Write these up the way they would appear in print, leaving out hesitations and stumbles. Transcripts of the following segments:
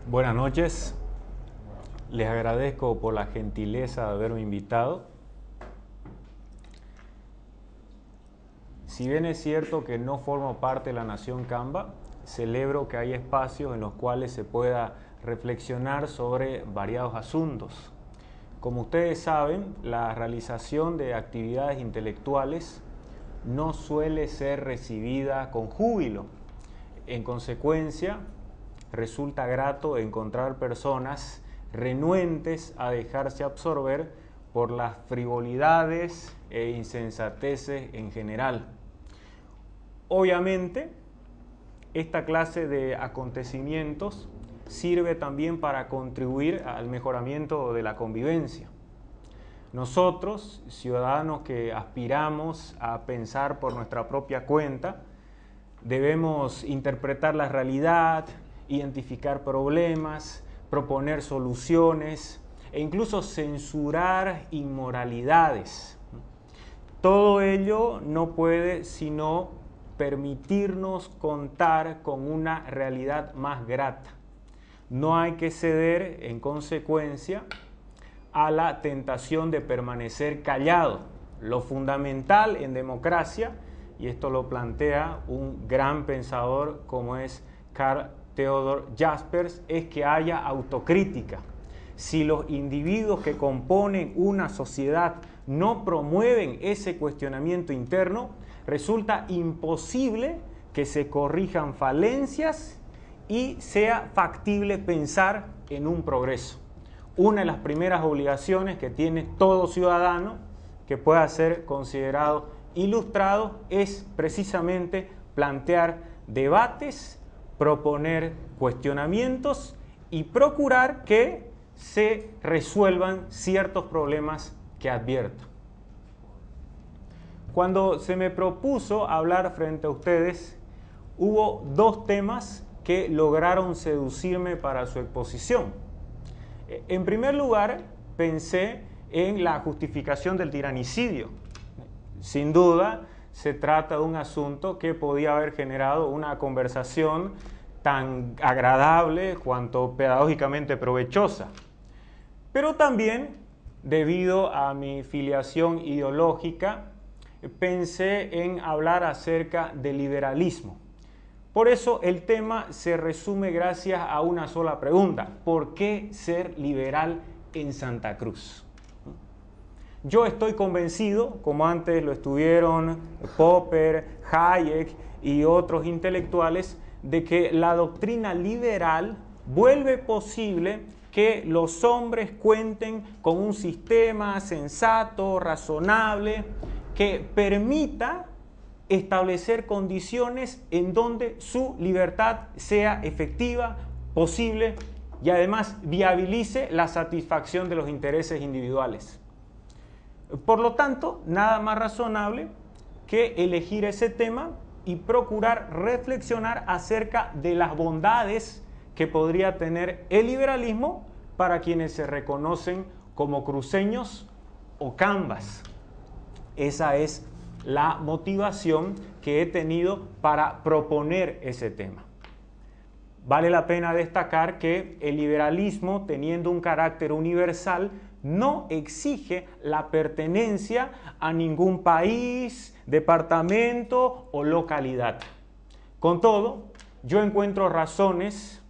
Buenas noches, les agradezco por la gentileza de haberme invitado. Si bien es cierto que no formo parte de la Nación Camba, celebro que hay espacios en los cuales se pueda reflexionar sobre variados asuntos. Como ustedes saben, la realización de actividades intelectuales no suele ser recibida con júbilo. En consecuencia, resulta grato encontrar personas renuentes a dejarse absorber por las frivolidades e insensateces en general. Obviamente, esta clase de acontecimientos sirve también para contribuir al mejoramiento de la convivencia. Nosotros, ciudadanos que aspiramos a pensar por nuestra propia cuenta, debemos interpretar la realidad, identificar problemas, proponer soluciones e incluso censurar inmoralidades. Todo ello no puede sino permitirnos contar con una realidad más grata. No hay que ceder, en consecuencia, a la tentación de permanecer callado. Lo fundamental en democracia, y esto lo plantea un gran pensador como es Karl Theodor Jaspers, es que haya autocrítica. Si los individuos que componen una sociedad no promueven ese cuestionamiento interno, resulta imposible que se corrijan falencias y sea factible pensar en un progreso. Una de las primeras obligaciones que tiene todo ciudadano que pueda ser considerado ilustrado es precisamente plantear debates, proponer cuestionamientos y procurar que se resuelvan ciertos problemas que advierto. Cuando se me propuso hablar frente a ustedes, hubo dos temas que lograron seducirme para su exposición. En primer lugar, pensé en la justificación del tiranicidio. Sin duda, se trata de un asunto que podía haber generado una conversación tan agradable cuanto pedagógicamente provechosa. Pero también, debido a mi filiación ideológica, pensé en hablar acerca del liberalismo. Por eso el tema se resume gracias a una sola pregunta: ¿por qué ser liberal en Santa Cruz? Yo estoy convencido, como antes lo estuvieron Popper, Hayek y otros intelectuales, de que la doctrina liberal vuelve posible que los hombres cuenten con un sistema sensato, razonable, que permita establecer condiciones en donde su libertad sea efectiva, posible y además viabilice la satisfacción de los intereses individuales. Por lo tanto, nada más razonable que elegir ese tema y procurar reflexionar acerca de las bondades que podría tener el liberalismo para quienes se reconocen como cruceños o cambas. Esa es la motivación que he tenido para proponer ese tema. Vale la pena destacar que el liberalismo, teniendo un carácter universal, no exige la pertenencia a ningún país, departamento o localidad. Con todo, yo encuentro razones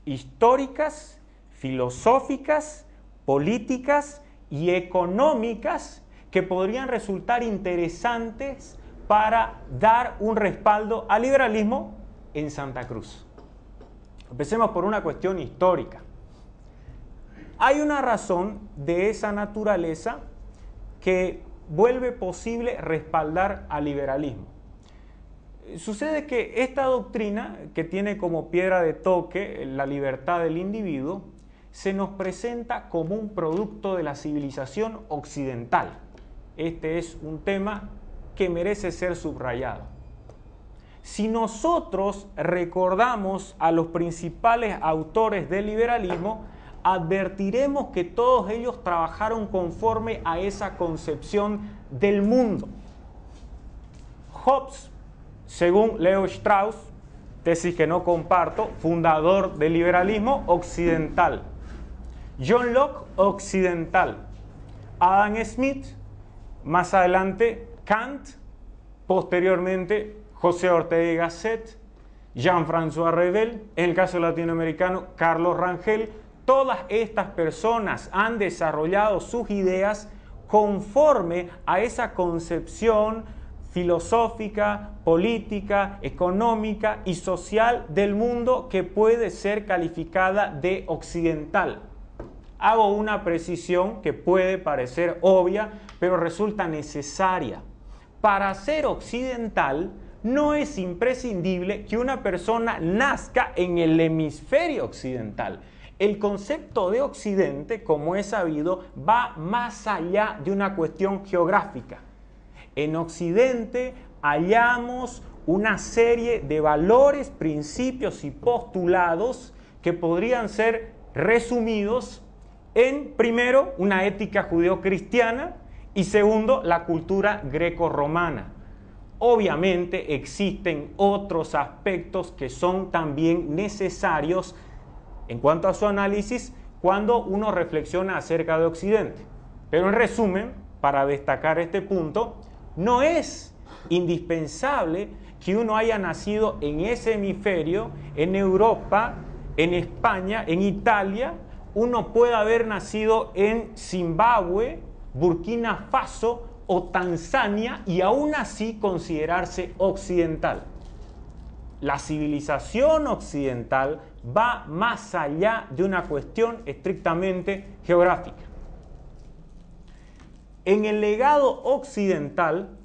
históricas, filosóficas, políticas y económicas que podrían resultar interesantes para dar un respaldo al liberalismo en Santa Cruz. Empecemos por una cuestión histórica. Hay una razón de esa naturaleza que vuelve posible respaldar al liberalismo. Sucede que esta doctrina, que tiene como piedra de toque la libertad del individuo, se nos presenta como un producto de la civilización occidental. Este es un tema que merece ser subrayado. Si nosotros recordamos a los principales autores del liberalismo, advertiremos que todos ellos trabajaron conforme a esa concepción del mundo. Hobbes, según Leo Strauss, tesis que no comparto, fundador del liberalismo occidental. John Locke, occidental. Adam Smith, más adelante Kant, posteriormente José Ortega y Gasset, Jean-François Revel, en el caso latinoamericano Carlos Rangel. Todas estas personas han desarrollado sus ideas conforme a esa concepción filosófica, política, económica y social del mundo que puede ser calificada de occidental. Hago una precisión que puede parecer obvia, pero resulta necesaria. Para ser occidental, no es imprescindible que una persona nazca en el hemisferio occidental. El concepto de occidente, como es sabido, va más allá de una cuestión geográfica. En Occidente hallamos una serie de valores, principios y postulados que podrían ser resumidos en, primero, una ética judeocristiana y segundo, la cultura grecorromana. Obviamente existen otros aspectos que son también necesarios en cuanto a su análisis cuando uno reflexiona acerca de Occidente. Pero en resumen, para destacar este punto, no es indispensable que uno haya nacido en ese hemisferio, en Europa, en España, en Italia. Uno puede haber nacido en Zimbabue, Burkina Faso o Tanzania y aún así considerarse occidental. La civilización occidental va más allá de una cuestión estrictamente geográfica. En el legado occidental,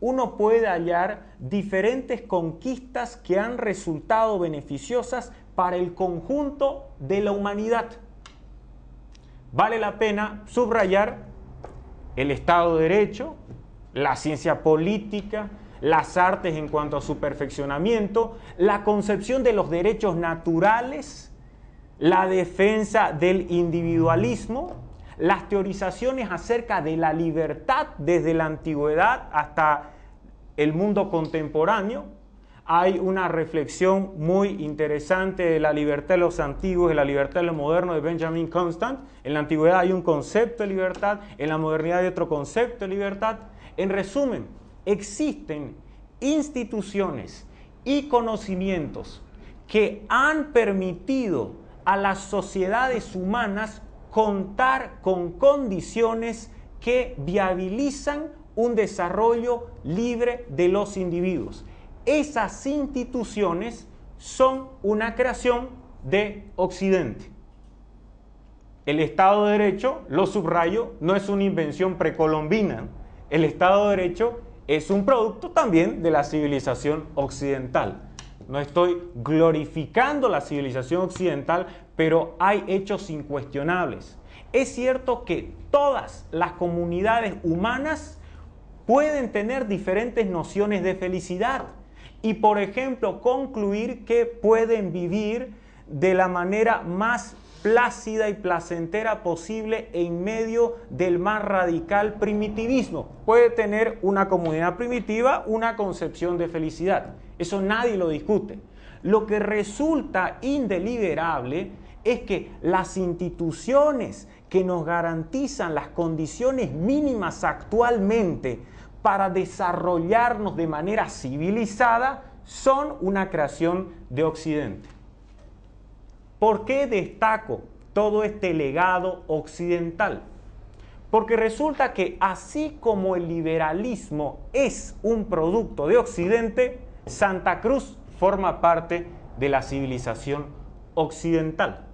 uno puede hallar diferentes conquistas que han resultado beneficiosas para el conjunto de la humanidad. Vale la pena subrayar el Estado de Derecho, la ciencia política, las artes en cuanto a su perfeccionamiento, la concepción de los derechos naturales, la defensa del individualismo, las teorizaciones acerca de la libertad desde la antigüedad hasta el mundo contemporáneo. Hay una reflexión muy interesante de la libertad de los antiguos y la libertad de los modernos de Benjamin Constant. En la antigüedad hay un concepto de libertad, en la modernidad hay otro concepto de libertad. En resumen, existen instituciones y conocimientos que han permitido a las sociedades humanas contar con condiciones que viabilizan un desarrollo libre de los individuos. Esas instituciones son una creación de Occidente. El Estado de Derecho, lo subrayo, no es una invención precolombina. El Estado de Derecho es un producto también de la civilización occidental. No estoy glorificando la civilización occidental, pero hay hechos incuestionables. Es cierto que todas las comunidades humanas pueden tener diferentes nociones de felicidad y, por ejemplo, concluir que pueden vivir de la manera más plácida y placentera posible en medio del más radical primitivismo. Puede tener una comunidad primitiva una concepción de felicidad. Eso nadie lo discute. Lo que resulta indeliberable es que las instituciones que nos garantizan las condiciones mínimas actualmente para desarrollarnos de manera civilizada son una creación de Occidente. ¿Por qué destaco todo este legado occidental? Porque resulta que así como el liberalismo es un producto de Occidente, Santa Cruz forma parte de la civilización occidental.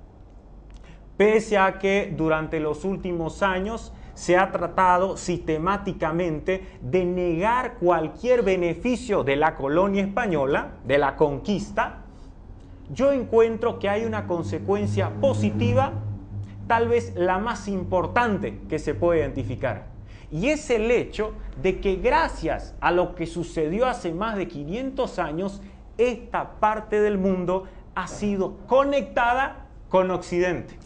Pese a que durante los últimos años se ha tratado sistemáticamente de negar cualquier beneficio de la colonia española, de la conquista, yo encuentro que hay una consecuencia positiva, tal vez la más importante que se puede identificar. Y es el hecho de que gracias a lo que sucedió hace más de 500 años, esta parte del mundo ha sido conectada con Occidente.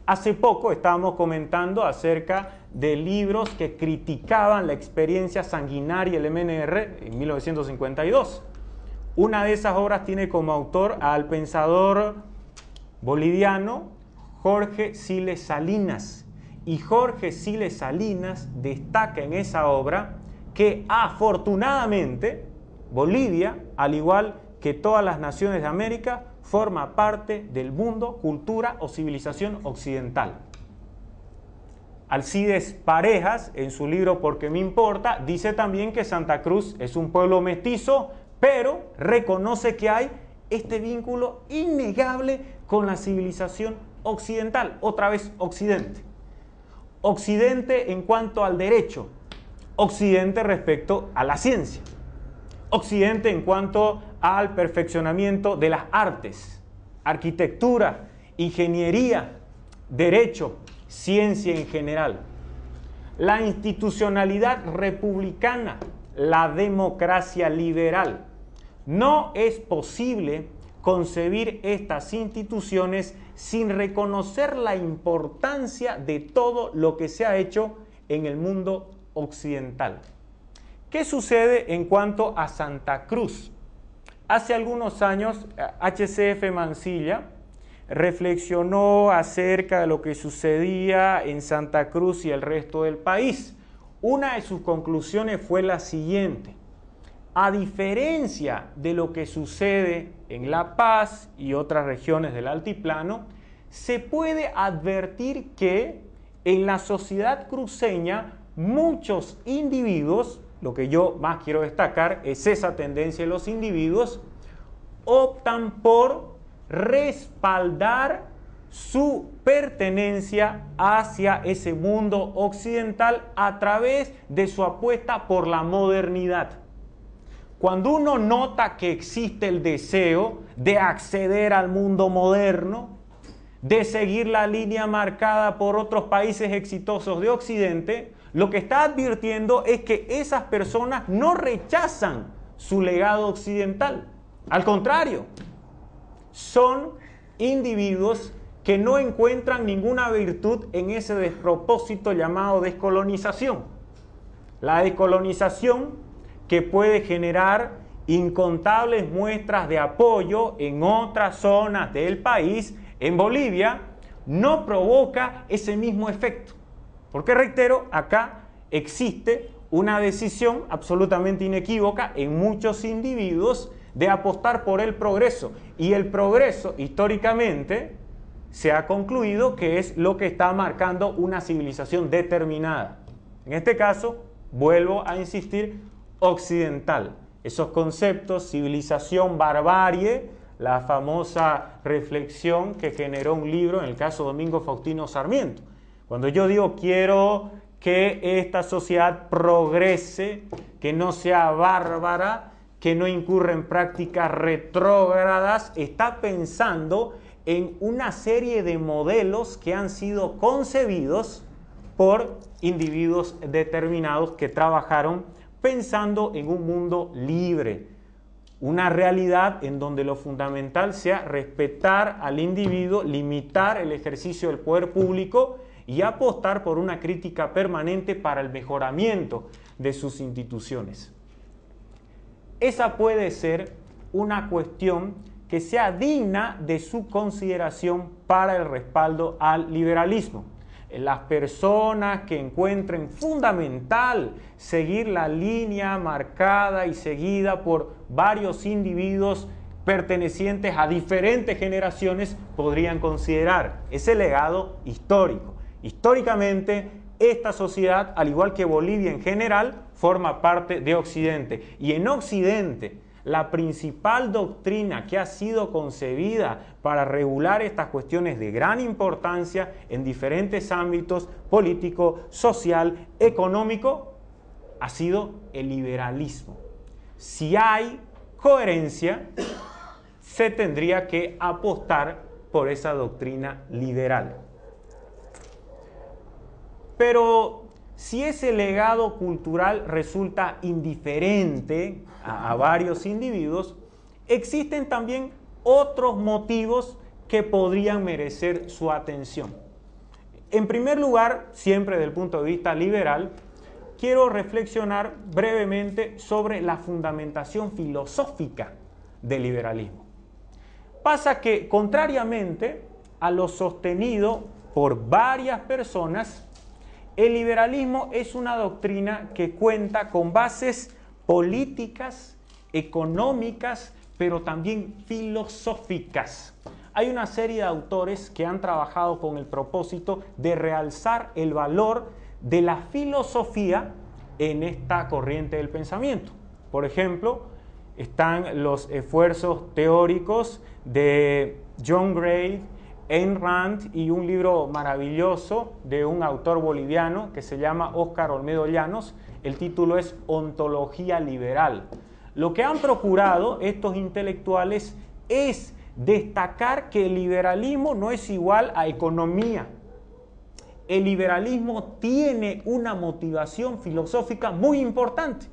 Hace poco estábamos comentando acerca de libros que criticaban la experiencia sanguinaria del MNR en 1952. Una de esas obras tiene como autor al pensador boliviano Jorge Siles Salinas. Y Jorge Siles Salinas destaca en esa obra que afortunadamente Bolivia, al igual que todas las naciones de América, forma parte del mundo, cultura o civilización occidental. Alcides Parejas, en su libro ¿Por qué me importa?, dice también que Santa Cruz es un pueblo mestizo, pero reconoce que hay este vínculo innegable con la civilización occidental, otra vez Occidente. Occidente en cuanto al derecho, Occidente respecto a la ciencia, Occidente en cuanto al perfeccionamiento de las artes, arquitectura, ingeniería, derecho, ciencia en general. La institucionalidad republicana, la democracia liberal. No es posible concebir estas instituciones sin reconocer la importancia de todo lo que se ha hecho en el mundo occidental. ¿Qué sucede en cuanto a Santa Cruz? Hace algunos años, HCF Mansilla reflexionó acerca de lo que sucedía en Santa Cruz y el resto del país. Una de sus conclusiones fue la siguiente: a diferencia de lo que sucede en La Paz y otras regiones del altiplano, se puede advertir que en la sociedad cruceña muchos individuos, lo que yo más quiero destacar es esa tendencia de los individuos, optan por respaldar su pertenencia hacia ese mundo occidental a través de su apuesta por la modernidad. Cuando uno nota que existe el deseo de acceder al mundo moderno, de seguir la línea marcada por otros países exitosos de Occidente, lo que está advirtiendo es que esas personas no rechazan su legado occidental. Al contrario, son individuos que no encuentran ninguna virtud en ese despropósito llamado descolonización. La descolonización que puede generar incontables muestras de apoyo en otras zonas del país, en Bolivia, no provoca ese mismo efecto. Porque reitero, acá existe una decisión absolutamente inequívoca en muchos individuos de apostar por el progreso. Y el progreso, históricamente, se ha concluido que es lo que está marcando una civilización determinada. En este caso, vuelvo a insistir, occidental. Esos conceptos, civilización, barbarie, la famosa reflexión que generó un libro, en el caso de Domingo Faustino Sarmiento. Cuando yo digo quiero que esta sociedad progrese, que no sea bárbara, que no incurra en prácticas retrógradas, está pensando en una serie de modelos que han sido concebidos por individuos determinados que trabajaron pensando en un mundo libre, una realidad en donde lo fundamental sea respetar al individuo, limitar el ejercicio del poder público y apostar por una crítica permanente para el mejoramiento de sus instituciones. Esa puede ser una cuestión que sea digna de su consideración para el respaldo al liberalismo. Las personas que encuentren fundamental seguir la línea marcada y seguida por varios individuos pertenecientes a diferentes generaciones podrían considerar ese legado histórico. Históricamente, esta sociedad, al igual que Bolivia en general, forma parte de Occidente. Y en Occidente, la principal doctrina que ha sido concebida para regular estas cuestiones de gran importancia en diferentes ámbitos político, social, económico, ha sido el liberalismo. Si hay coherencia, se tendría que apostar por esa doctrina liberal. Pero si ese legado cultural resulta indiferente a varios individuos, existen también otros motivos que podrían merecer su atención. En primer lugar, siempre desde el punto de vista liberal, quiero reflexionar brevemente sobre la fundamentación filosófica del liberalismo. Pasa que, contrariamente a lo sostenido por varias personas, el liberalismo es una doctrina que cuenta con bases políticas, económicas, pero también filosóficas. Hay una serie de autores que han trabajado con el propósito de realzar el valor de la filosofía en esta corriente del pensamiento. Por ejemplo, están los esfuerzos teóricos de John Gray, Ayn Rand y un libro maravilloso de un autor boliviano que se llama Óscar Olmedo Llanos. El título es Ontología Liberal. Lo que han procurado estos intelectuales es destacar que el liberalismo no es igual a economía. El liberalismo tiene una motivación filosófica muy importante.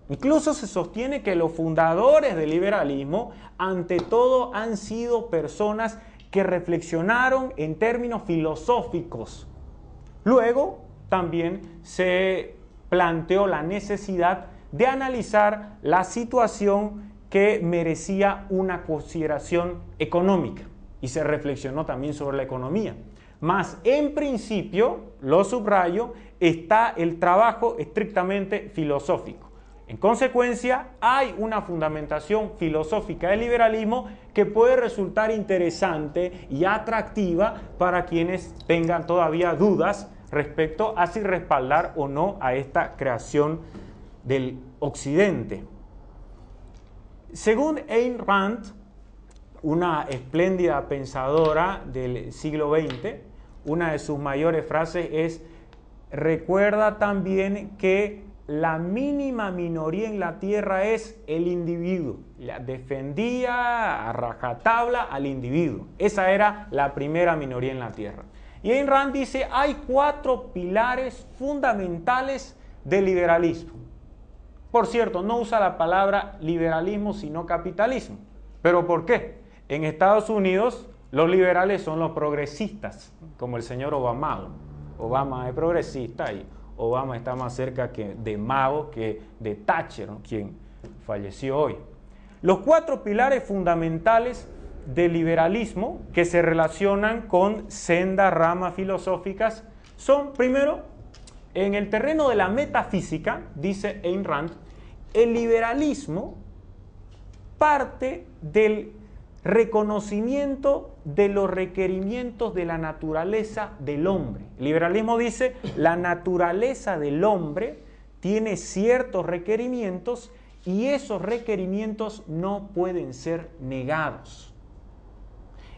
Incluso se sostiene que los fundadores del liberalismo, ante todo, han sido personas que reflexionaron en términos filosóficos. Luego, también se planteó la necesidad de analizar la situación que merecía una consideración económica y se reflexionó también sobre la economía. Mas, en principio, lo subrayo, está el trabajo estrictamente filosófico. En consecuencia, hay una fundamentación filosófica del liberalismo que puede resultar interesante y atractiva para quienes tengan todavía dudas respecto a si respaldar o no a esta creación del Occidente. Según Ayn Rand, una espléndida pensadora del siglo XX, una de sus mayores frases es: recuerda también que la mínima minoría en la tierra es el individuo. Defendía a rajatabla al individuo. Esa era la primera minoría en la tierra. Y Ayn Rand dice, hay 4 pilares fundamentales del liberalismo. Por cierto, no usa la palabra liberalismo, sino capitalismo. ¿Pero por qué? En Estados Unidos, los liberales son los progresistas, como el señor Obama. Obama es progresista y Obama está más cerca de Mao que de Thatcher, ¿no?, quien falleció hoy. Los 4 pilares fundamentales del liberalismo que se relacionan con sendas ramas filosóficas son, primero, en el terreno de la metafísica, dice Ayn Rand, el liberalismo parte del reconocimiento de los requerimientos de la naturaleza del hombre. El liberalismo dice, la naturaleza del hombre tiene ciertos requerimientos y esos requerimientos no pueden ser negados.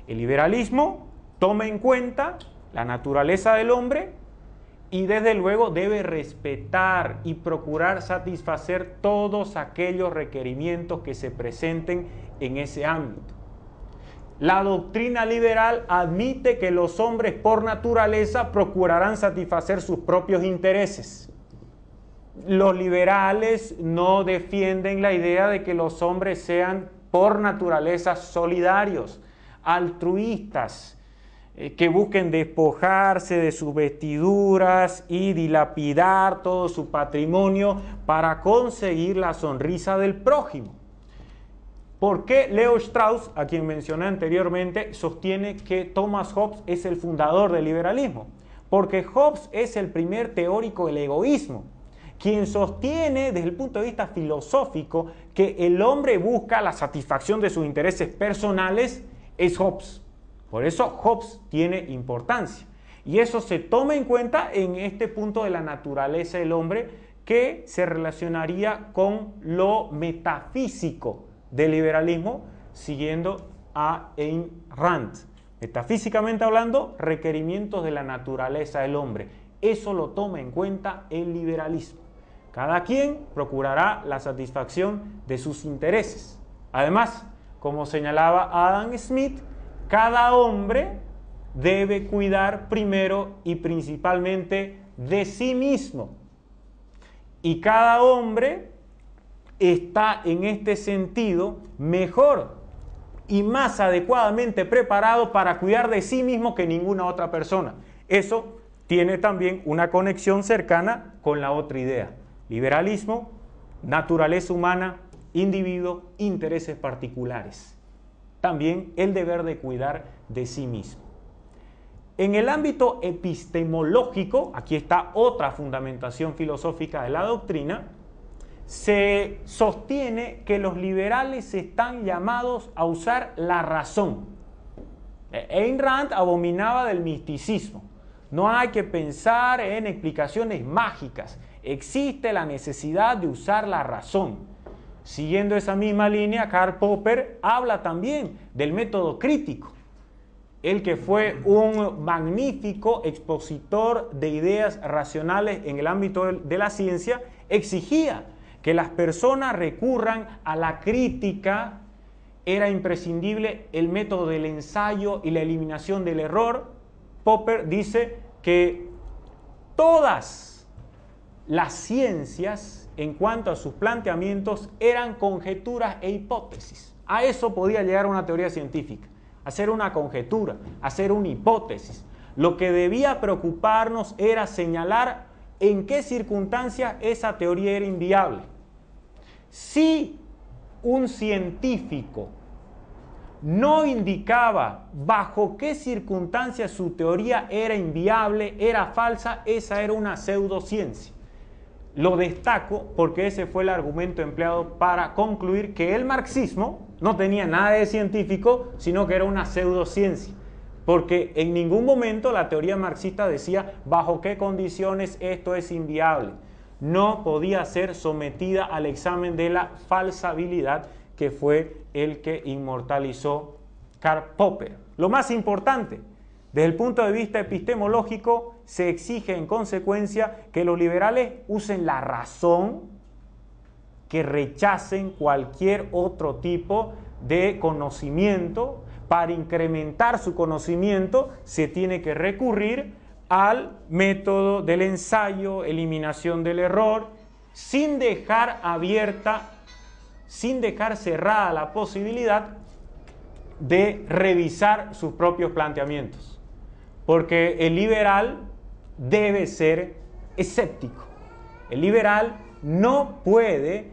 El liberalismo toma en cuenta la naturaleza del hombre y desde luego debe respetar y procurar satisfacer todos aquellos requerimientos que se presenten en ese ámbito. La doctrina liberal admite que los hombres por naturaleza procurarán satisfacer sus propios intereses. Los liberales no defienden la idea de que los hombres sean por naturaleza solidarios, altruistas, que busquen despojarse de sus vestiduras y dilapidar todo su patrimonio para conseguir la sonrisa del prójimo. ¿Por qué Leo Strauss, a quien mencioné anteriormente, sostiene que Thomas Hobbes es el fundador del liberalismo? Porque Hobbes es el primer teórico del egoísmo, quien sostiene desde el punto de vista filosófico que el hombre busca la satisfacción de sus intereses personales, es Hobbes. Por eso Hobbes tiene importancia. Y eso se toma en cuenta en este punto de la naturaleza del hombre que se relacionaría con lo metafísico del liberalismo, siguiendo a Ayn Rand. Metafísicamente hablando, requerimientos de la naturaleza del hombre. Eso lo toma en cuenta el liberalismo. Cada quien procurará la satisfacción de sus intereses. Además, como señalaba Adam Smith, cada hombre debe cuidar primero y principalmente de sí mismo. Y cada hombre está en este sentido mejor y más adecuadamente preparado para cuidar de sí mismo que ninguna otra persona. Eso tiene también una conexión cercana con la otra idea. Liberalismo, naturaleza humana individuos, intereses particulares. También el deber de cuidar de sí mismo. En el ámbito epistemológico, aquí está otra fundamentación filosófica de la doctrina, se sostiene que los liberales están llamados a usar la razón. Ayn Rand abominaba del misticismo. No hay que pensar en explicaciones mágicas. Existe la necesidad de usar la razón. Siguiendo esa misma línea, Karl Popper habla también del método crítico. Él, que fue un magnífico expositor de ideas racionales en el ámbito de la ciencia, exigía que las personas recurran a la crítica. Era imprescindible el método del ensayo y la eliminación del error. Popper dice que todas las ciencias, en cuanto a sus planteamientos, eran conjeturas e hipótesis. A eso podía llegar una teoría científica, hacer una conjetura, hacer una hipótesis. Lo que debía preocuparnos era señalar en qué circunstancias esa teoría era inviable. Si un científico no indicaba bajo qué circunstancias su teoría era inviable, era falsa, esa era una pseudociencia. Lo destaco porque ese fue el argumento empleado para concluir que el marxismo no tenía nada de científico, sino que era una pseudociencia. Porque en ningún momento la teoría marxista decía bajo qué condiciones esto es inviable. No podía ser sometida al examen de la falsabilidad, que fue el que inmortalizó Karl Popper. Lo más importante, desde el punto de vista epistemológico, se exige en consecuencia que los liberales usen la razón, que rechacen cualquier otro tipo de conocimiento. Para incrementar su conocimiento se tiene que recurrir al método del ensayo, eliminación del error, sin dejar cerrada la posibilidad de revisar sus propios planteamientos. Porque el liberal debe ser escéptico. El liberal no puede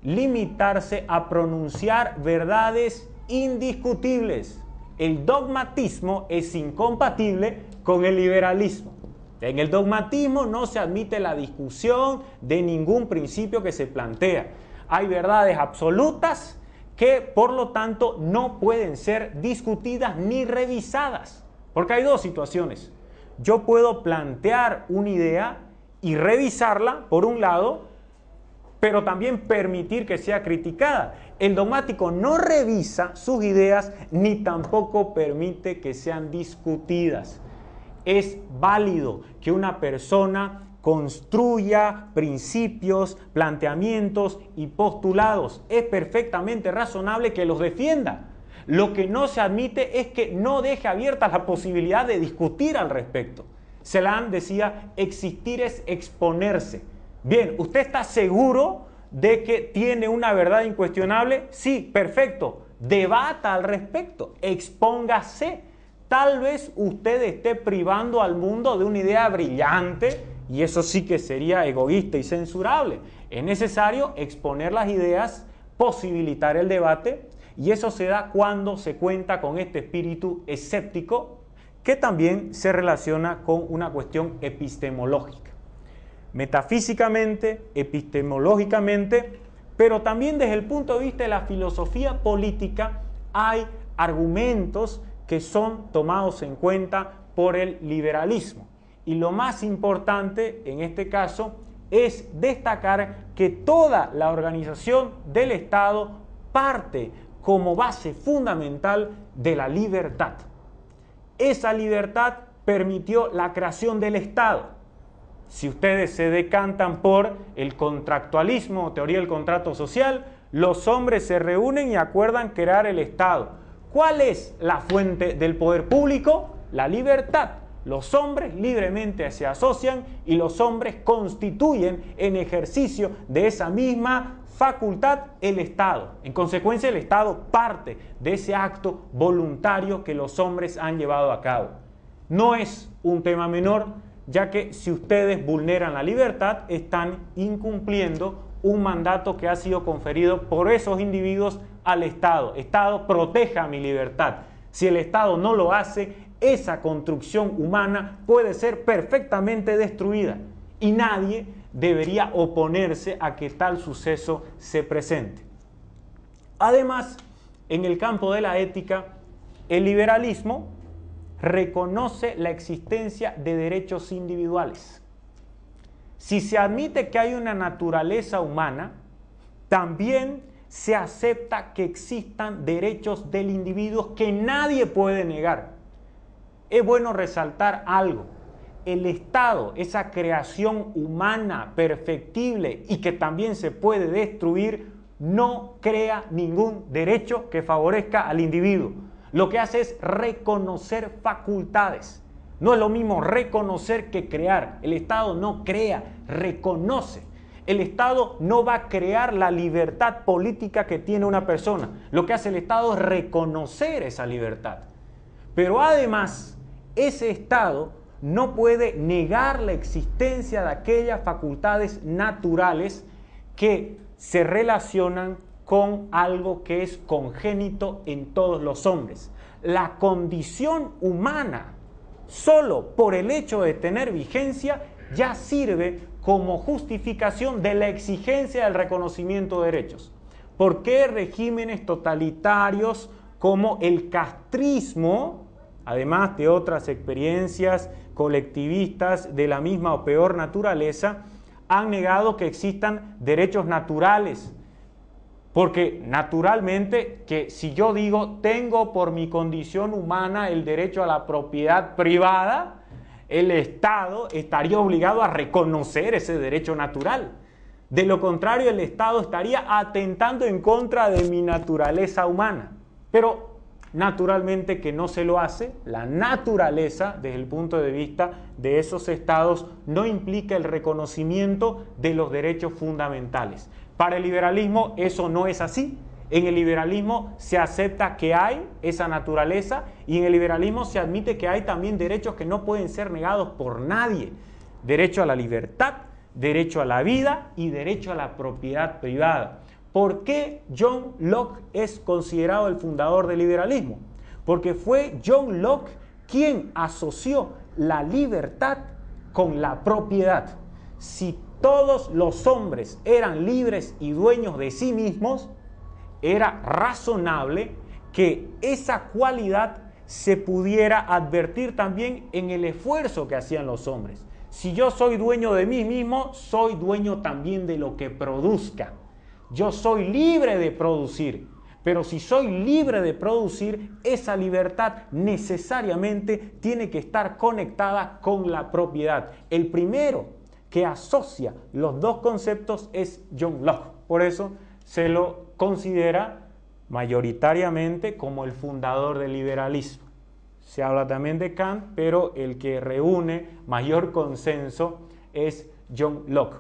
limitarse a pronunciar verdades indiscutibles. El dogmatismo es incompatible con el liberalismo. En el dogmatismo no se admite la discusión de ningún principio que se plantea. Hay verdades absolutas que, por lo tanto, no pueden ser discutidas ni revisadas. Porque hay dos situaciones. Yo puedo plantear una idea y revisarla, por un lado, pero también permitir que sea criticada. El dogmático no revisa sus ideas ni tampoco permite que sean discutidas. Es válido que una persona construya principios, planteamientos y postulados. Es perfectamente razonable que los defienda. Lo que no se admite es que no deje abierta la posibilidad de discutir al respecto. Celan decía, existir es exponerse. Bien, ¿usted está seguro de que tiene una verdad incuestionable? Sí, perfecto. Debata al respecto, expóngase. Tal vez usted esté privando al mundo de una idea brillante y eso sí que sería egoísta y censurable. Es necesario exponer las ideas, posibilitar el debate, y eso se da cuando se cuenta con este espíritu escéptico que también se relaciona con una cuestión epistemológica. Metafísicamente, epistemológicamente, pero también desde el punto de vista de la filosofía política hay argumentos que son tomados en cuenta por el liberalismo. Y lo más importante en este caso es destacar que toda la organización del Estado parte como base fundamental de la libertad. Esa libertad permitió la creación del Estado. Si ustedes se decantan por el contractualismo o teoría del contrato social, los hombres se reúnen y acuerdan crear el Estado. ¿Cuál es la fuente del poder público? La libertad. Los hombres libremente se asocian y los hombres constituyen en ejercicio de esa misma facultad el Estado. En consecuencia, el Estado parte de ese acto voluntario que los hombres han llevado a cabo. No es un tema menor, ya que si ustedes vulneran la libertad, están incumpliendo un mandato que ha sido conferido por esos individuos al Estado. Estado, proteja mi libertad. Si el Estado no lo hace, esa construcción humana puede ser perfectamente destruida y nadie debería oponerse a que tal suceso se presente. Además, en el campo de la ética, el liberalismo reconoce la existencia de derechos individuales. Si se admite que hay una naturaleza humana, también se acepta que existan derechos del individuo que nadie puede negar. Es bueno resaltar algo. El Estado, esa creación humana perfectible y que también se puede destruir, no crea ningún derecho que favorezca al individuo. Lo que hace es reconocer facultades. No es lo mismo reconocer que crear. El Estado no crea, reconoce. El Estado no va a crear la libertad política que tiene una persona. Lo que hace el Estado es reconocer esa libertad. Pero además, ese Estado no puede negar la existencia de aquellas facultades naturales que se relacionan con algo que es congénito en todos los hombres. La condición humana, solo por el hecho de tener vigencia, ya sirve como justificación de la exigencia del reconocimiento de derechos. ¿Por qué regímenes totalitarios como el castrismo, además de otras experiencias colectivistas de la misma o peor naturaleza, han negado que existan derechos naturales? Porque naturalmente que si yo digo tengo por mi condición humana el derecho a la propiedad privada, el Estado estaría obligado a reconocer ese derecho natural. De lo contrario, el Estado estaría atentando en contra de mi naturaleza humana. Pero naturalmente que no se lo hace. La naturaleza, desde el punto de vista de esos estados, no implica el reconocimiento de los derechos fundamentales. Para el liberalismo eso no es así. En el liberalismo se acepta que hay esa naturaleza y en el liberalismo se admite que hay también derechos que no pueden ser negados por nadie. Derecho a la libertad, derecho a la vida y derecho a la propiedad privada. ¿Por qué John Locke es considerado el fundador del liberalismo? Porque fue John Locke quien asoció la libertad con la propiedad. Si todos los hombres eran libres y dueños de sí mismos, era razonable que esa cualidad se pudiera advertir también en el esfuerzo que hacían los hombres. Si yo soy dueño de mí mismo, soy dueño también de lo que produzca. Yo soy libre de producir, pero si soy libre de producir, esa libertad necesariamente tiene que estar conectada con la propiedad. El primero que asocia los dos conceptos es John Locke. Por eso se lo considera mayoritariamente como el fundador del liberalismo. Se habla también de Kant, pero el que reúne mayor consenso es John Locke.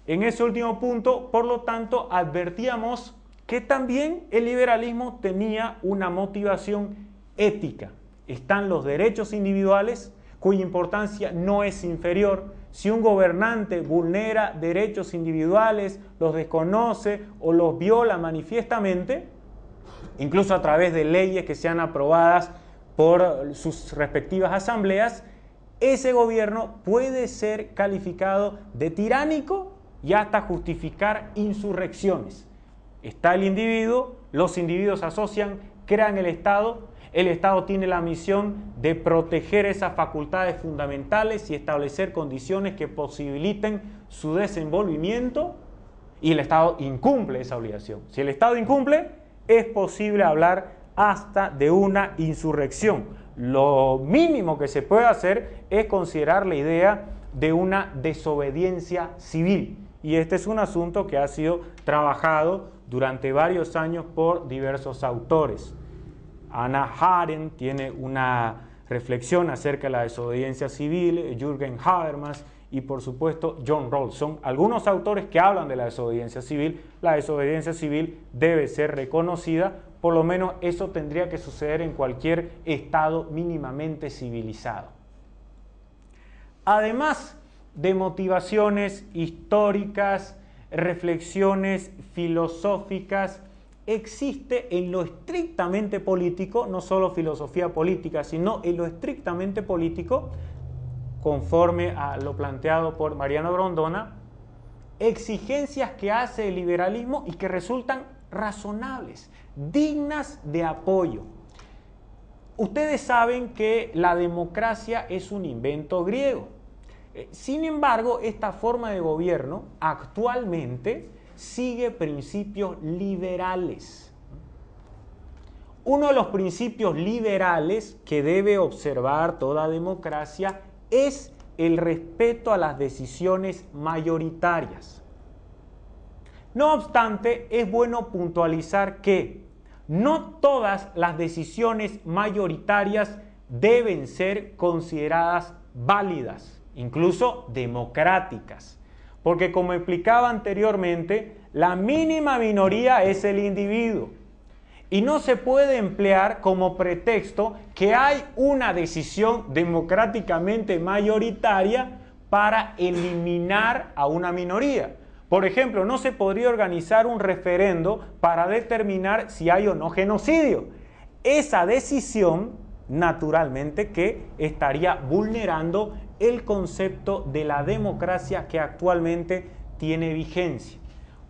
En ese último punto, por lo tanto, advertíamos que también el liberalismo tenía una motivación ética. Están los derechos individuales, cuya importancia no es inferior. Si un gobernante vulnera derechos individuales, los desconoce o los viola manifiestamente, incluso a través de leyes que sean aprobadas por sus respectivas asambleas, ese gobierno puede ser calificado de tiránico y hasta justificar insurrecciones. Está el individuo, los individuos se asocian, crean el Estado tiene la misión de proteger esas facultades fundamentales y establecer condiciones que posibiliten su desenvolvimiento y el Estado incumple esa obligación. Si el Estado incumple, es posible hablar hasta de una insurrección. Lo mínimo que se puede hacer es considerar la idea de una desobediencia civil. Y este es un asunto que ha sido trabajado durante varios años por diversos autores. Hannah Arendt tiene una reflexión acerca de la desobediencia civil, Jürgen Habermas y por supuesto John Rawls. Son algunos autores que hablan de la desobediencia civil. La desobediencia civil debe ser reconocida, por lo menos eso tendría que suceder en cualquier estado mínimamente civilizado. Además de motivaciones históricas, reflexiones filosóficas, existe en lo estrictamente político, no solo filosofía política, sino en lo estrictamente político, conforme a lo planteado por Mariano Grondona, exigencias que hace el liberalismo y que resultan razonables, dignas de apoyo. Ustedes saben que la democracia es un invento griego. Sin embargo, esta forma de gobierno actualmente sigue principios liberales. Uno de los principios liberales que debe observar toda democracia es el respeto a las decisiones mayoritarias. No obstante, es bueno puntualizar que no todas las decisiones mayoritarias deben ser consideradas válidas, incluso democráticas. Porque como explicaba anteriormente, la mínima minoría es el individuo. Y no se puede emplear como pretexto que hay una decisión democráticamente mayoritaria para eliminar a una minoría. Por ejemplo, no se podría organizar un referendo para determinar si hay o no genocidio. Esa decisión, naturalmente, que estaría vulnerando el concepto de la democracia que actualmente tiene vigencia.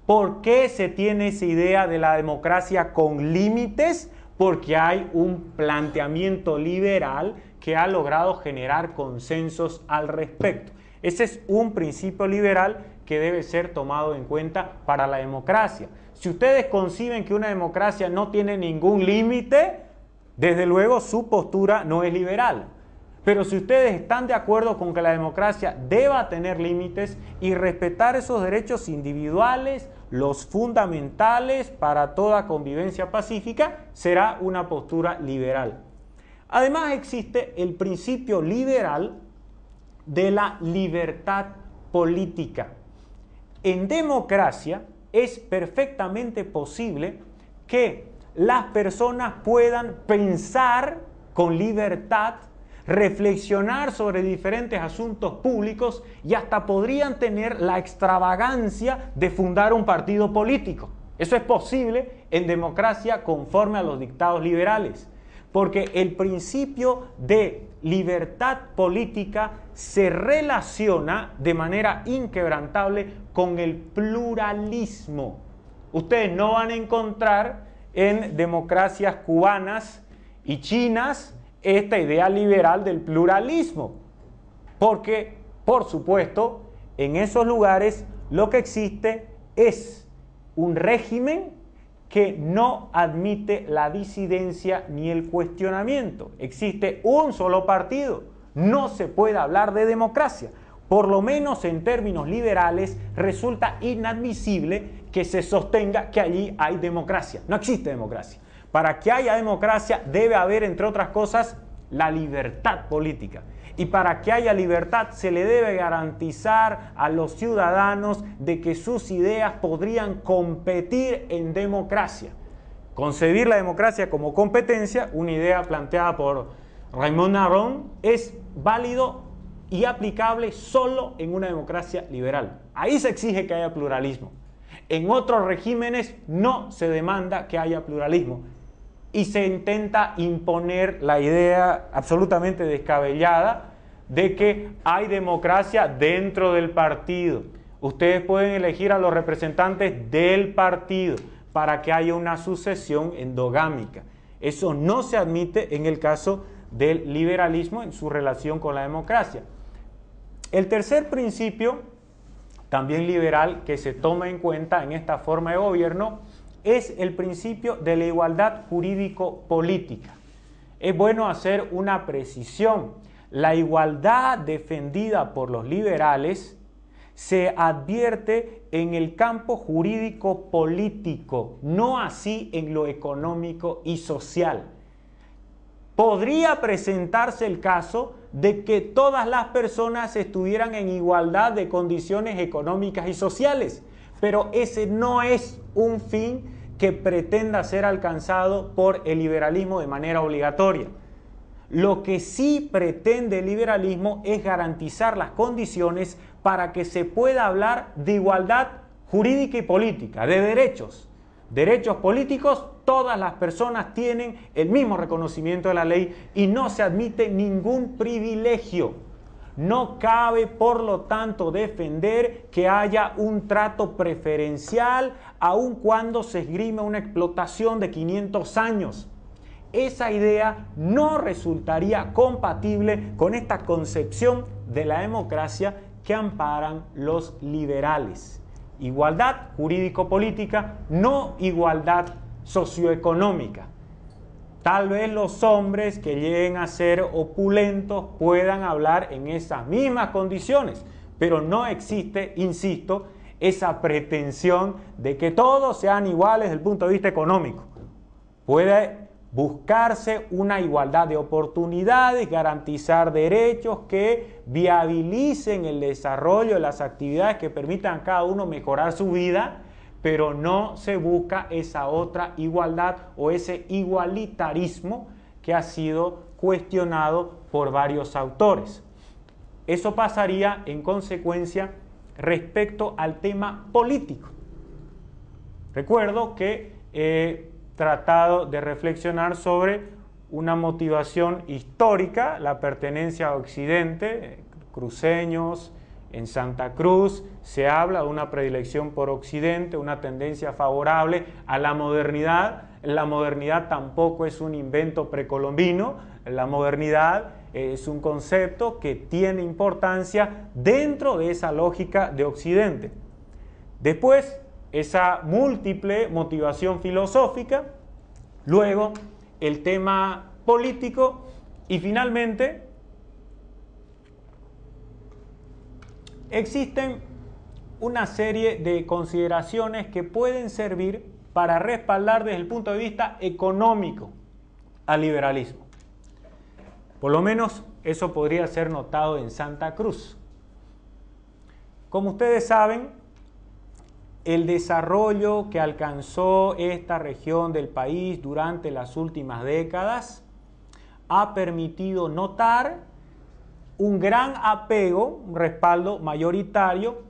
¿Por qué se tiene esa idea de la democracia con límites? Porque hay un planteamiento liberal que ha logrado generar consensos al respecto. Ese es un principio liberal que debe ser tomado en cuenta para la democracia. Si ustedes conciben que una democracia no tiene ningún límite, desde luego su postura no es liberal. Pero si ustedes están de acuerdo con que la democracia deba tener límites y respetar esos derechos individuales, los fundamentales para toda convivencia pacífica, será una postura liberal. Además existe el principio liberal de la libertad política. En democracia es perfectamente posible que las personas puedan pensar con libertad, reflexionar sobre diferentes asuntos públicos y hasta podrían tener la extravagancia de fundar un partido político. Eso es posible en democracia conforme a los dictados liberales, porque el principio de libertad política se relaciona de manera inquebrantable con el pluralismo. Ustedes no van a encontrar en democracias cubanas y chinas esta idea liberal del pluralismo, porque, por supuesto, en esos lugares lo que existe es un régimen que no admite la disidencia ni el cuestionamiento. Existe un solo partido, no se puede hablar de democracia. Por lo menos en términos liberales resulta inadmisible que se sostenga que allí hay democracia. No existe democracia. Para que haya democracia debe haber, entre otras cosas, la libertad política. Y para que haya libertad se le debe garantizar a los ciudadanos de que sus ideas podrían competir en democracia. Concebir la democracia como competencia, una idea planteada por Raymond Aron, es válido y aplicable solo en una democracia liberal. Ahí se exige que haya pluralismo. En otros regímenes no se demanda que haya pluralismo. Y se intenta imponer la idea absolutamente descabellada de que hay democracia dentro del partido. Ustedes pueden elegir a los representantes del partido para que haya una sucesión endogámica. Eso no se admite en el caso del liberalismo en su relación con la democracia. El tercer principio, también liberal, que se toma en cuenta en esta forma de gobierno, es el principio de la igualdad jurídico-política. Es bueno hacer una precisión. La igualdad defendida por los liberales se advierte en el campo jurídico-político, no así en lo económico y social. Podría presentarse el caso de que todas las personas estuvieran en igualdad de condiciones económicas y sociales, pero ese no es un fin que pretenda ser alcanzado por el liberalismo de manera obligatoria. Lo que sí pretende el liberalismo es garantizar las condiciones para que se pueda hablar de igualdad jurídica y política, de derechos. Derechos políticos, todas las personas tienen el mismo reconocimiento de la ley y no se admite ningún privilegio. No cabe, por lo tanto, defender que haya un trato preferencial aun cuando se esgrime una explotación de 500 años. Esa idea no resultaría compatible con esta concepción de la democracia que amparan los liberales. Igualdad jurídico-política, no igualdad socioeconómica. Tal vez los hombres que lleguen a ser opulentos puedan hablar en esas mismas condiciones, pero no existe, insisto, esa pretensión de que todos sean iguales desde el punto de vista económico. Puede buscarse una igualdad de oportunidades, garantizar derechos que viabilicen el desarrollo de las actividades que permitan a cada uno mejorar su vida, pero no se busca esa otra igualdad o ese igualitarismo que ha sido cuestionado por varios autores. Eso pasaría en consecuencia respecto al tema político. Recuerdo que he tratado de reflexionar sobre una motivación histórica, la pertenencia a Occidente, cruceños. En Santa Cruz se habla de una predilección por Occidente, una tendencia favorable a la modernidad. La modernidad tampoco es un invento precolombino, la modernidad es un concepto que tiene importancia dentro de esa lógica de Occidente. Después, esa múltiple motivación filosófica, luego el tema político y finalmente existen una serie de consideraciones que pueden servir para respaldar desde el punto de vista económico al liberalismo. Por lo menos eso podría ser notado en Santa Cruz. Como ustedes saben, el desarrollo que alcanzó esta región del país durante las últimas décadas ha permitido notar un gran apego, un respaldo mayoritario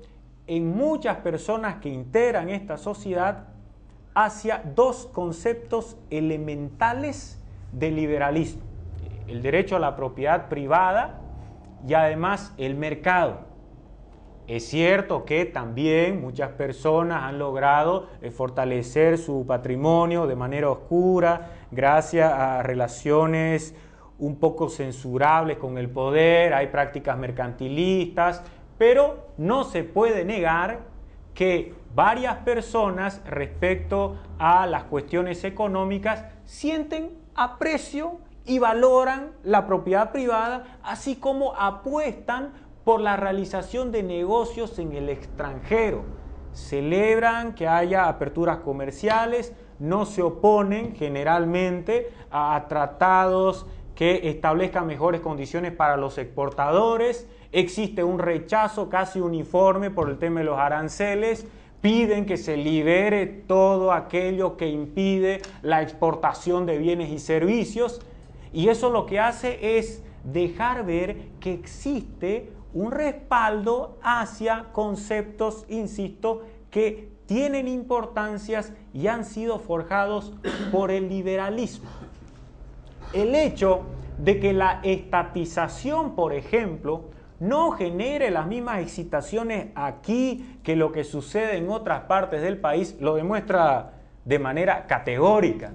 en muchas personas que integran esta sociedad hacia dos conceptos elementales del liberalismo: el derecho a la propiedad privada y además el mercado. Es cierto que también muchas personas han logrado fortalecer su patrimonio de manera oscura gracias a relaciones un poco censurables con el poder, hay prácticas mercantilistas, pero no se puede negar que varias personas respecto a las cuestiones económicas sienten aprecio y valoran la propiedad privada, así como apuestan por la realización de negocios en el extranjero. Celebran que haya aperturas comerciales, no se oponen generalmente a tratados que establezcan mejores condiciones para los exportadores. Existe un rechazo casi uniforme por el tema de los aranceles. Piden que se libere todo aquello que impide la exportación de bienes y servicios. Y eso lo que hace es dejar ver que existe un respaldo hacia conceptos, insisto, que tienen importancias y han sido forjados por el liberalismo. El hecho de que la estatización, por ejemplo, no genere las mismas excitaciones aquí que lo que sucede en otras partes del país, lo demuestra de manera categórica.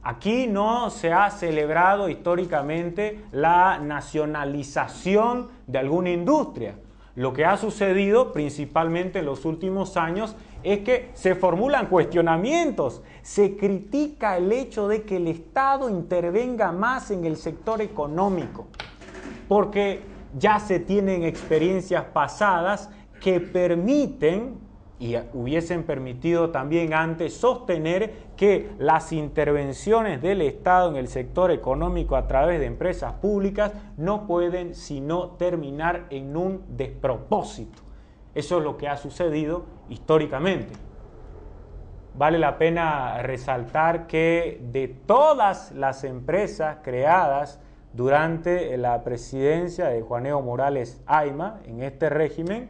Aquí no se ha celebrado históricamente la nacionalización de alguna industria. Lo que ha sucedido principalmente en los últimos años es que se formulan cuestionamientos, se critica el hecho de que el Estado intervenga más en el sector económico, porque ya se tienen experiencias pasadas que permiten y hubiesen permitido también antes sostener que las intervenciones del Estado en el sector económico a través de empresas públicas no pueden sino terminar en un despropósito. Eso es lo que ha sucedido históricamente. Vale la pena resaltar que de todas las empresas creadas durante la presidencia de Juan Evo Morales Ayma en este régimen,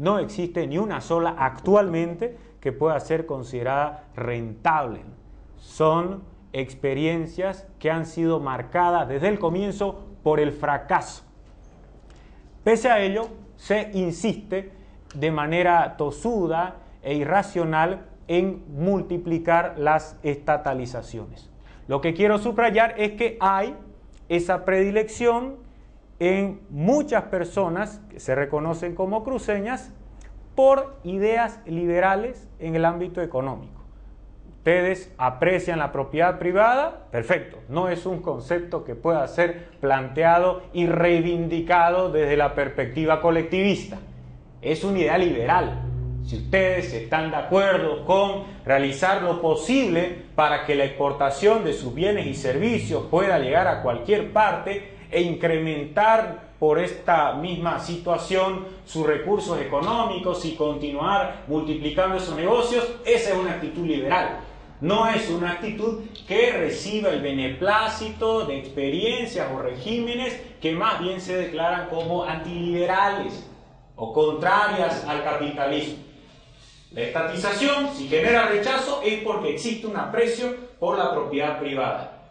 no existe ni una sola actualmente que pueda ser considerada rentable. Son experiencias que han sido marcadas desde el comienzo por el fracaso. Pese a ello, se insiste de manera tosuda e irracional en multiplicar las estatalizaciones. Lo que quiero subrayar es que hay esa predilección en muchas personas que se reconocen como cruceñas por ideas liberales en el ámbito económico. Ustedes aprecian la propiedad privada, perfecto, no es un concepto que pueda ser planteado y reivindicado desde la perspectiva colectivista, es una idea liberal. Si ustedes están de acuerdo con realizar lo posible para que la exportación de sus bienes y servicios pueda llegar a cualquier parte e incrementar por esta misma situación sus recursos económicos y continuar multiplicando esos negocios, esa es una actitud liberal. No es una actitud que reciba el beneplácito de experiencias o regímenes que más bien se declaran como antiliberales o contrarias al capitalismo. La estatización, si genera rechazo, es porque existe un aprecio por la propiedad privada.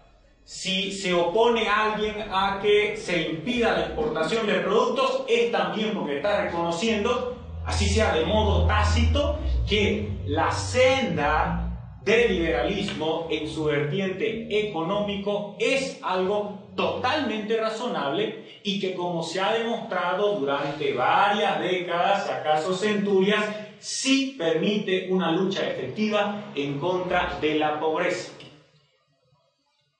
Si se opone a alguien a que se impida la exportación de productos, es también porque está reconociendo, así sea de modo tácito, que la senda del liberalismo en su vertiente económico es algo totalmente razonable y que, como se ha demostrado durante varias décadas, acaso centurias, sí permite una lucha efectiva en contra de la pobreza.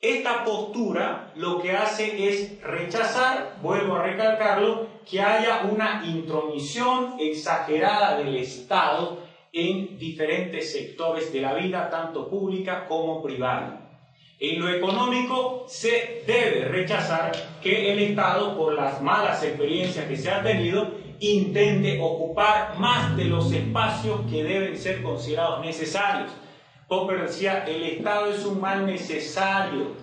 Esta postura lo que hace es rechazar, vuelvo a recalcarlo, que haya una intromisión exagerada del Estado en diferentes sectores de la vida, tanto pública como privada. En lo económico se debe rechazar que el Estado, por las malas experiencias que se han tenido, intente ocupar más de los espacios que deben ser considerados necesarios. Popper decía, el Estado es un mal necesario.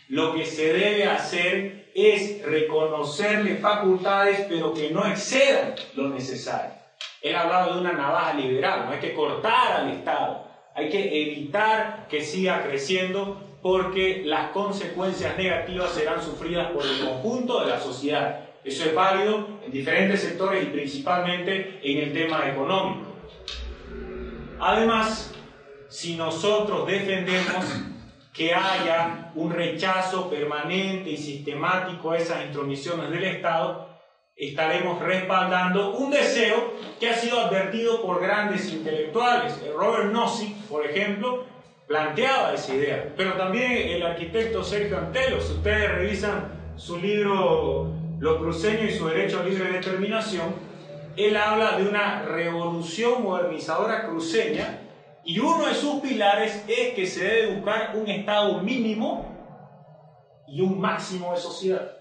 Lo que se debe hacer es reconocerle facultades, pero que no excedan lo necesario. Él hablaba de una navaja liberal, no hay que cortar al Estado, hay que evitar que siga creciendo porque las consecuencias negativas serán sufridas por el conjunto de la sociedad. Eso es válido en diferentes sectores y principalmente en el tema económico. Además, si nosotros defendemos que haya un rechazo permanente y sistemático a esas intromisiones del Estado, estaremos respaldando un deseo que ha sido advertido por grandes intelectuales. Robert Nozick, por ejemplo, planteaba esa idea, pero también el arquitecto Sergio Antelo. Si ustedes revisan su libro Los cruceños y su derecho a libre determinación, él habla de una revolución modernizadora cruceña y uno de sus pilares es que se debe buscar un estado mínimo y un máximo de sociedad.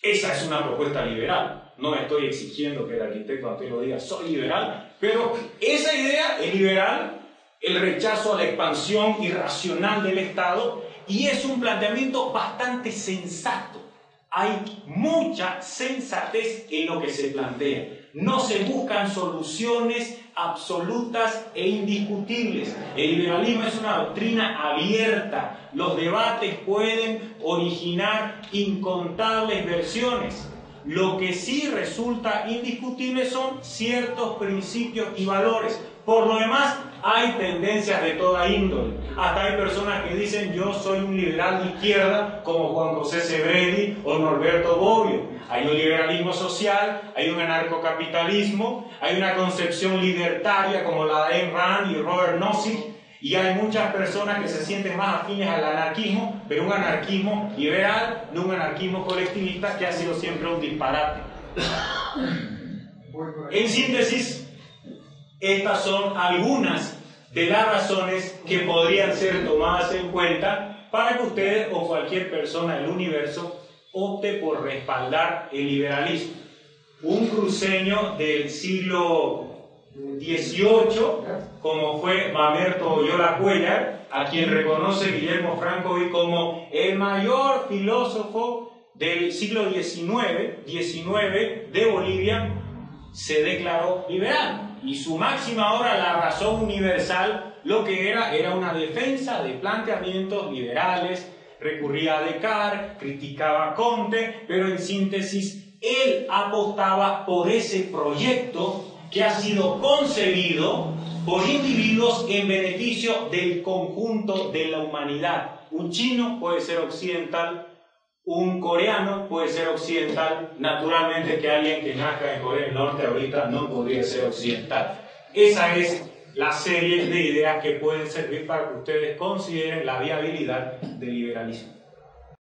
Esa es una propuesta liberal. No estoy exigiendo que el arquitecto Antelo diga soy liberal, pero esa idea es liberal, el rechazo a la expansión irracional del Estado, y es un planteamiento bastante sensato. Hay mucha sensatez en lo que se plantea. No se buscan soluciones absolutas e indiscutibles. El liberalismo es una doctrina abierta. Los debates pueden originar incontables versiones. Lo que sí resulta indiscutible son ciertos principios y valores. Por lo demás, hay tendencias de toda índole. Hasta hay personas que dicen yo soy un liberal de izquierda, como Juan José Sebredi o Norberto Bobbio. Hay un liberalismo social, hay un anarcocapitalismo, hay una concepción libertaria como la de Ayn Rand y Robert Nozick, y hay muchas personas que se sienten más afines al anarquismo, pero un anarquismo liberal, no un anarquismo colectivista, que ha sido siempre un disparate. En síntesis, estas son algunas de las razones que podrían ser tomadas en cuenta para que ustedes o cualquier persona del universo opte por respaldar el liberalismo. Un cruceño del siglo XVIII, como fue Mamerto Oyola Cuéllar, a quien reconoce Guillermo Francovi como el mayor filósofo del siglo XIX de Bolivia, se declaró liberal. Y su máxima obra, La razón universal, lo que era una defensa de planteamientos liberales, recurría a Descartes, criticaba a Comte, pero en síntesis, él apostaba por ese proyecto que ha sido concebido por individuos en beneficio del conjunto de la humanidad. Un chino puede ser occidental, un coreano puede ser occidental, naturalmente que alguien que nazca en Corea del Norte ahorita no podría ser occidental. Esa es la serie de ideas que pueden servir para que ustedes consideren la viabilidad del liberalismo.